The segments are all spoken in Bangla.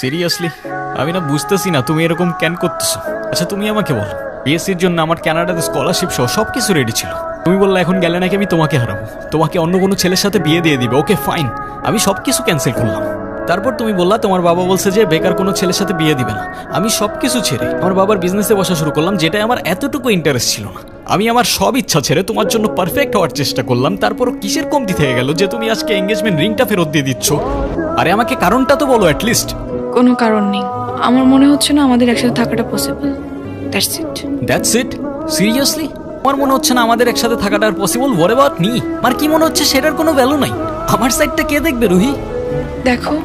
সিরিয়াসলি আমি না বুঝতেছি না তুমি এরকম কেন করতেছো। আচ্ছা তুমি আমাকে বলো, বিএসসির জন্য আমার কানাডাতে স্কলারশিপ সহ সবকিছু রেডি ছিল। তুমি বললে এখন গেলে নাকি আমি তোমাকে হারাবো, তোমাকে অন্য কোনো ছেলের সাথে বিয়ে দিয়ে দিবে। ওকে ফাইন, আমি সবকিছু ক্যান্সেল করলাম। তারপর তুমি বললা তোমার বাবা বলছে যে বেকার কোনো ছেলের সাথে বিয়ে দিবে না। আমি সবকিছু ছেড়ে আমার বাবার বিজনেসে বসা শুরু করলাম, যেটাই আমার এতটুকু ইন্টারেস্ট ছিল না। আমি আমার সব ইচ্ছা ছেড়ে তোমার জন্য পারফেক্ট হওয়ার চেষ্টা করলাম। তারপরও কিসের কমতি থেকে গেল যে তুমি আজকে এঙ্গেজমেন্ট রিংটা ফেরত দিয়ে দিচ্ছ? আরে আমাকে কারণটা তো বলো অ্যাটলিস্ট। কোনো কারণ নেই, আমার মনে হচ্ছে না আমাদের একসাথে থাকাটা possible. That's it. That's it? Seriously আমার মনে হচ্ছে না আমাদের একসাথে থাকাটা আর পসিবল? What about me? আমার কি মনে হচ্ছে সেটার কোনো ভ্যালু নাই? আমার সাইডটা কে দেখবে রুহি? দেখো,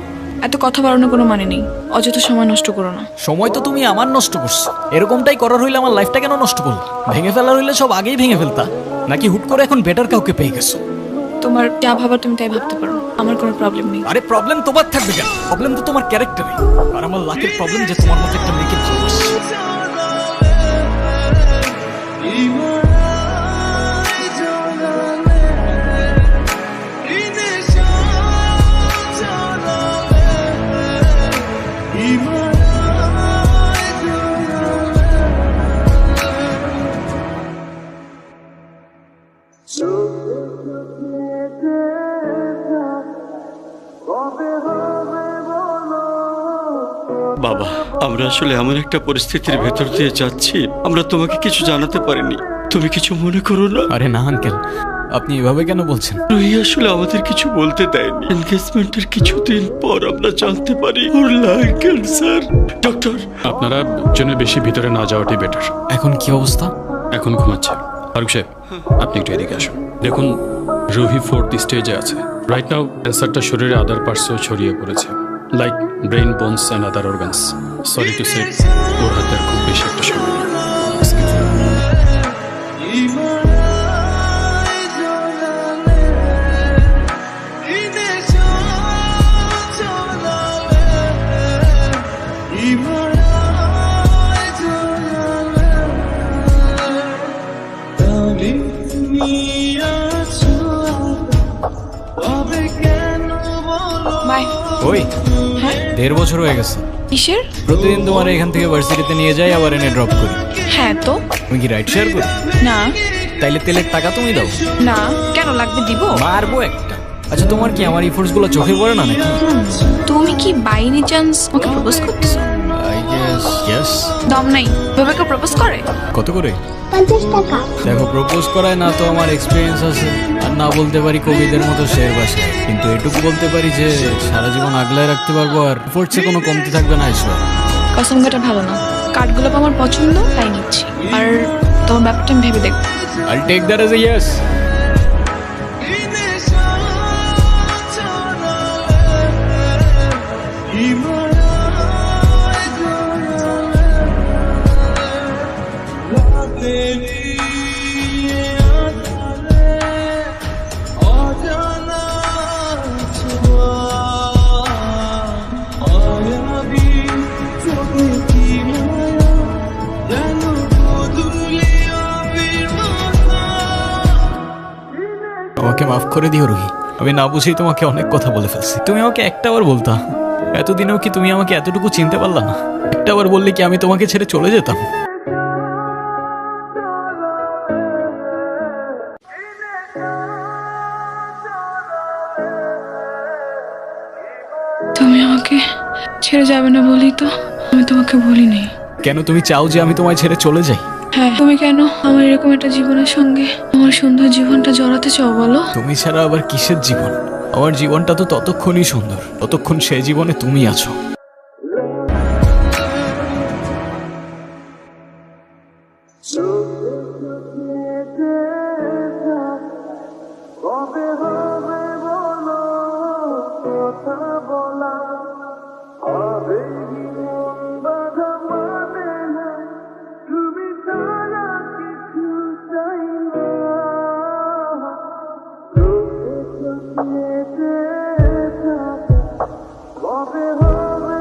এত কথা বাড়ানোর কোনো মানে নেই, অযথা সময় নষ্ট করো না। সময় তো তুমি আমার নষ্ট করছো। এরকমটাই করার হইলে আমার লাইফটা কেন নষ্ট করলা? ভেঙে ফেলার হইলে সব আগেই ভেঙে ফেলতা, নাকি হুট করে এখন বেটার কাউকে পেয়ে গেছো? তোমার যা ভাবার তুমি তাই ভাবতে পারো, আমার কোনো প্রবলেম নেই। আরে প্রবলেম তোমার থাকবে কেন? প্রবলেম তো তোমার ক্যারেক্টারে। আর আমার লাখের প্রবলেম যে তোমার মতো একটা মেয়েকে ভালোবাসি। বাবা, আমরা আসলে এমন একটা পরিস্থিতির ভেতর দিয়ে যাচ্ছি, আমরা তোমাকে কিছু জানাতে পারিনি। তুমি কিছু মনে করো না। আরে না আঙ্কেল, আপনি এভাবে কেন বলছেন? রুহি আসলে আমাদের কিছু বলতে দেয়নি। এনগেজমেন্টের কিছুদিন পর আমরা জানতে পারি ওর লাং ক্যান্সার। ডক্টর, আপনারা জন্য বেশি ভিতরে না যাওয়াটাই বেটার। এখন কি অবস্থা? এখন ঘুমাচ্ছে। ফারুক সাহেব, আপনি একটু এদিকে আসুন। দেখুন, রুহি 4th স্টেজে আছে। রাইট নাও ক্যান্সারটা শরীরে আদার পার্টসেও ছড়িয়ে পড়েছে, like brain, bones and other organs. Sorry to say, ওর হাতে আর খুব বেশি একটা সময় নেই। বাই। ওই হ্যাঁ, 1.5 বছর হয়ে গেছে কিসের? প্রতিদিন তোমার এখান থেকে ভার্সিটিতে নিয়ে যাই, আবার এনে ড্রপ করি। হ্যাঁ তো। তুমি কি রাইড শেয়ার করি? না। তাইলে তেলের টাকা তুমি দাও। না, কেন লাগবে? দিব। মারবো একটা। আচ্ছা তোমার কি আমার ইফোর্টস গুলো চোখে পড়ে না নাকি? তুমি কি বাই এনি চান্স ওকে প্রপোজ করতেছো? I guess yes. দম নাই, ভাবে প্রপোজ করে? কত করে? 50 টাকা। দেখো, প্রপোজ করায় না তো আমার এক্সপিরিয়েন্স আছে, আর না বলতে পারি কবিদের মতো শের ভাষায়, কিন্তু এটুকু বলতে পারি যে সারা জীবন আগলায় রাখতে পারবো, আর এফোর্টসে কোনো কমতি থাকবে না। ঈশ্বর কসম কাটা ভালো না, কাঠগুলো আমার পছন্দ তাই নিচ্ছি। আর তোমার ব্যাপারটা আমি ভেবে দেখবো। I'll take that as a yes. আমাকে মাফ করে দিও রুহি, আমি না বুঝেই তোমাকে অনেক কথা বলে ফেলছি। তুমি আমাকে একটাবার বলতা, এতদিনেও কি তুমি আমাকে এতটুকু চিনতে পারলা না? একটাবার বললে কি আমি তোমাকে ছেড়ে চলে যেতাম? তুমি আমাকে ছেড়ে যাবে না বলি তো আমি তোমাকে বলিনি। কেন তুমি চাও যে আমি তোমায় ছেড়ে চলে যাই? হ্যাঁ, তুমি কেন আমার এরকম একটা জীবনের সঙ্গে আমার সুন্দর জীবনটা জড়াতে চাও বলো? তুমি ছাড়া আবার কিসের জীবন? আমার জীবনটা তো ততক্ষণই সুন্দর ততক্ষণ সেই জীবনে তুমি আছো। হবে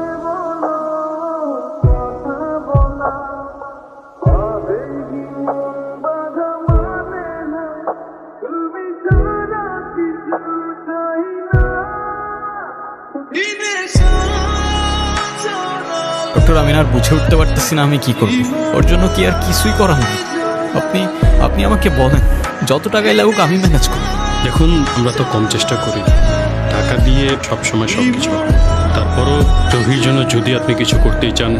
ডক্টর আমি আর বুঝে উঠতে পারতেছি না আমি কি করব। ওর জন্য কি আর কিছুই করার নেই। আপনি আপনি আমাকে বলেন, যত টাকাই লাগুক আমি ম্যানেজ করব। দেখুন আমরা তো কম চেষ্টা করি না। টাকা দিয়ে সবসময় সব কিছু হয়। তারপরও রোহির জন্য যদি আপনি কিছু করতেই চান,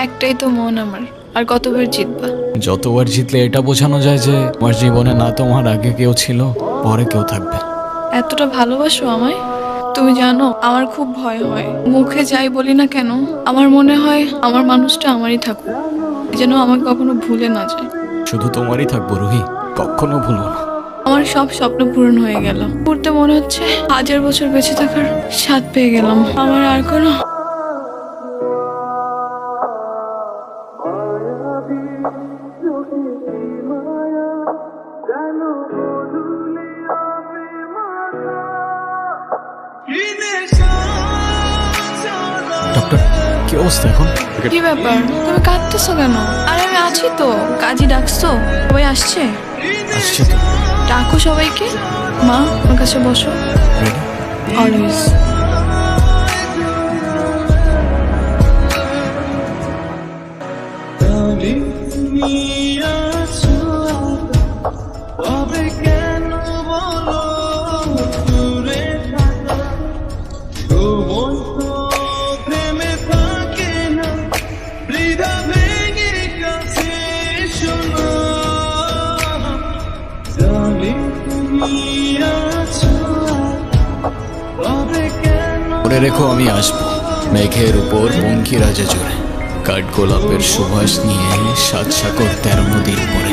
একটাই তো মন আমার, আর কতবার জিতবা? যতবার জিতলে এটা বোঝানো যায় যে আমার জীবনে না তোমার আগে কেউ ছিল, পরে কেউ থাকবে। এতটা ভালোবাসো আমায়? তুমি জানো আমার খুব ভয় হয়, মুখে যাই বলি না কেন আমার মনে হয় আমার মানুষটা আমারই থাকুক, যেন আমাকে কখনো ভুলে না যায়। শুধু তোমারই থাকবো রুহি, কখনো ভুলবো না। আমার সব স্বপ্ন পূরণ হয়ে গেল, পড়তে মনে হচ্ছে 1000 বছর বেঁচে থাকার স্বাদ পেয়ে গেলাম। আমার আর কোনো ডক্টর কি অবস্থা এখন? কি ব্যাপার, তুমি কাঁদতেছো কেন? আরে আমি আছি তো, কাজী ডাকছো? সবাই আসছে? আসছে তো। ডাকো সবাইকে। মা আমার কাছে বসো। Ready? অলওয়েজ। মনে রেখো আমি আসবো মেঘের উপর পঙ্কিরাজে জোরে, কাঠ গোলাপের সুবাস নিয়ে 7 সাগর 13 নদীর পরে।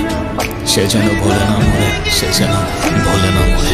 সে যেন ভোলে না মরে, সে যেন ভোলে না মরে।